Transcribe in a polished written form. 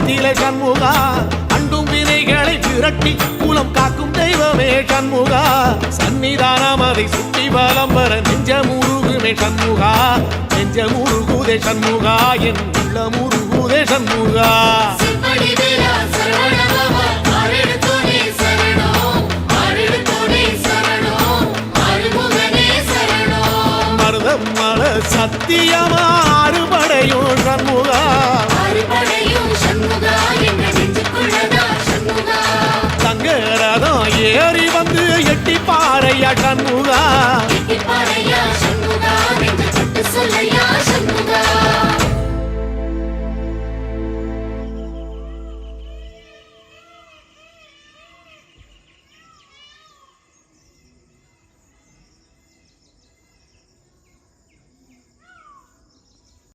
குலத்திலே சண்முகா அண்டும் வினைகளை விரட்டி குலம் காக்கும் தெய்வமே சண்முகா சன்னிதானம் அதை சுற்றி பலம் வர நெஞ்சமுருகுமே சண்முகா நெஞ்சமுருகுதே சண்முகா என் உள்ள முருகுதே சண்முகா மருதமல சத்தியமா அறுபடையும் சண்முகா தங்கரதம் ஏறி வந்து எட்டி பாறையா சண்முகா